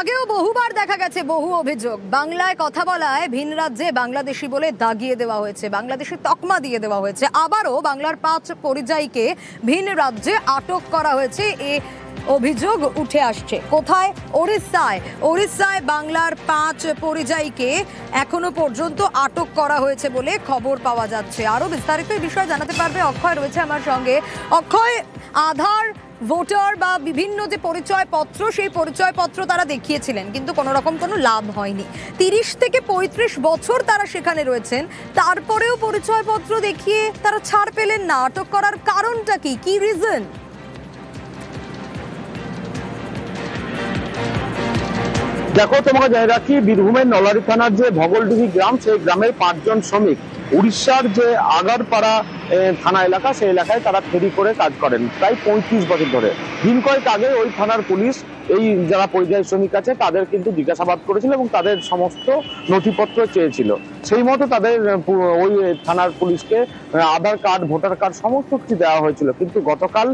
আগেও বহুবার দেখা গেছে বহু অভিযোগ বাংলায় কথা বলায় ভিন রাজ্যে বাংলাদেশি বলে দাগিয়ে দেওয়া হয়েছে, বাংলাদেশি তকমা দিয়ে দেওয়া হয়েছে। আবারও বাংলার 5 পরিযায়ীকে ভিন রাজ্যে আটক করা হয়েছে, এ অভিযোগ উঠে আসছে। কোথায়? ওড়িশায় বাংলার 5 পরিযায়ীকে এখনো পর্যন্ত আটক করা হয়েছে বলে খবর পাওয়া যাচ্ছে। আরো বিস্তারিত এই বিষয়ে জানাতে পারবে অক্ষয় রয়েছে আমার সঙ্গে। অক্ষয়, আধার, ভোটার বা বিভিন্ন যে পরিচয়পত্র, সেই পরিচয়পত্র তারা দেখিয়েছিলেন কিন্তু কোনো রকম কোনো লাভ হয়নি। 30 থেকে 35 বছর তারা সেখানে রয়েছেন, তারপরেও পরিচয়পত্র দেখিয়ে তারা ছাড় পেলেন না। আটক করার কারণটা কি, কি রিজন? দেখো, তোমাকে জানিয়ে রাখি, বীরভূমের নলারি থানার যে ভগলডিহি গ্রাম, সেই গ্রামের 5 জন শ্রমিক উড়িষ্যার যে আগারপাড়া থানা এলাকা, সেই এলাকায় তারা ফেরি করে কাজ করেন প্রায় 35 বছর ধরে। দিন কয়েক আগে ওই থানার পুলিশ এই যারা পরিযায়ী শ্রমিক আছে তাদের কিন্তু জিজ্ঞাসাবাদ করেছিল এবং তাদের সমস্ত নথিপত্র চেয়েছিল। সেই মতো তাদের ওই থানার পুলিশকে আধার কার্ড, ভোটার কার্ড সমস্ত কিছু দেওয়া হয়েছিল। কিন্তু গতকাল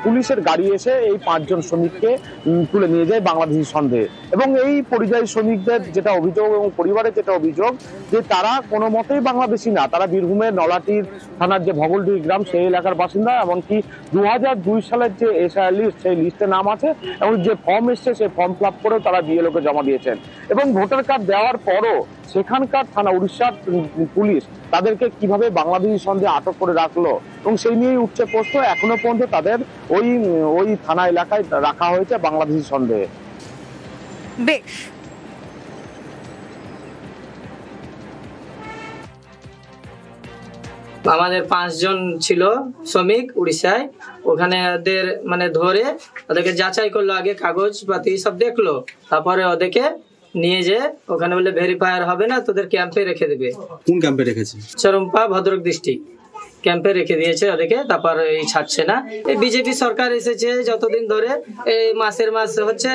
পুলিশের গাড়ি এসে এই 5 জন শ্রমিককে তুলে নিয়ে যায় বাংলাদেশি সন্দেহে। এবং এই পরিযায়ী শ্রমিকদের যেটা অভিযোগ এবং পরিবারের যেটা অভিযোগ, যে তারা কোনো মতেই বাংলাদেশি না, তারা বীরভূমের নলাটির থানার যে ভগলডিহি গ্রাম সেই এলাকার বাসিন্দা। এমনকি 2002 সালের যে এসআই লিস্ট, সেই লিস্টে নাম আছে এবং যে ফর্ম এসছে সেই ফর্ম ফিল আপ করেও তারা বিএলওকে জমা দিয়েছেন। এবং ভোটার কার্ড দেওয়ার পরও সেখানকার থানা, উড়িষ্যার পুলিশ তাদেরকে কিভাবে বাংলাদেশি সন্দেহে আটক করে রাখলো এবং সেই নিয়েই উঠছে প্রশ্ন। এখনো পর্যন্ত তাদের ওই থানা এলাকায় রাখা হয়েছে বাংলাদেশি সন্দেহে। বেশ, আমাদের 5 জন ছিল শ্রমিক উড়িষ্যায়, ওখানে ওদের মানে ধরে ওদেরকে যাচাই করলো, আগে কাগজ পাতি সব দেখলো, তারপরে ওদেরকে নিয়ে যে ওখানে বলে ভেরিফায়ার হবে না, তোদের ক্যাম্পে রেখে দেবে। কোন ক্যাম্পে রেখেছে? চরমপা, ভদ্রক ডিস্ট্রিক্ট ক্যাম্পে রেখে দিয়েছে ওদেরকে। তারপর এই ছাড়ছে না। এই বিজেপি সরকার এসেছে যতদিন ধরে, এই মাস হচ্ছে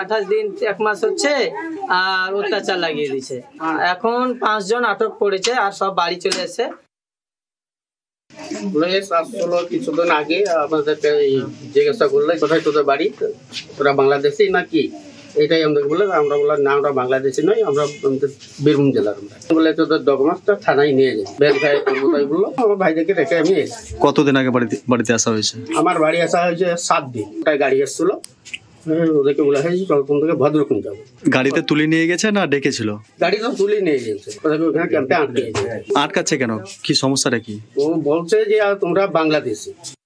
28 দিন, 1 মাস হচ্ছে, আর অত্যাচার লাগিয়ে দিচ্ছে। এখন 5 জন আটক করেছে আর সব বাড়ি চলে এসেছে। কিছুদিন আগে আমাদেরকে জিজ্ঞাসা করলো, কোথায় তোদের বাড়ি, তোরা বাংলাদেশি নাকি? এটাই আমাদেরকে বললো। আমরা বললাম না, আমরা বাংলাদেশি নই, আমরা বীরভূম জেলার। বলে তোদের ডকুমেন্টসটা থানায় নিয়ে যাই, ভেরিফাই করবো। তাই বললো। আমার ভাইদেরকে রেখে আমি এসেছি। কতদিন আগে বাড়িতে আসা হয়েছে? আমার বাড়ি আসা হয়েছে 7 দিন। তাই গাড়ি এসেছিল, ওদেরকে বলা হয়েছে তখন থেকে ভদ্রক নিয়ে যাবো। গাড়িতে তুলে নিয়ে গেছে না ডেকেছিল? গাড়ি তো তুলে নিয়ে গেছে, ওদেরকে ওখানে ক্যাম্পে আটকে গেছে। আটকাচ্ছে কেন? কি সমস্যাটা কি? ও বলছে যে তোমরা বাংলাদেশি।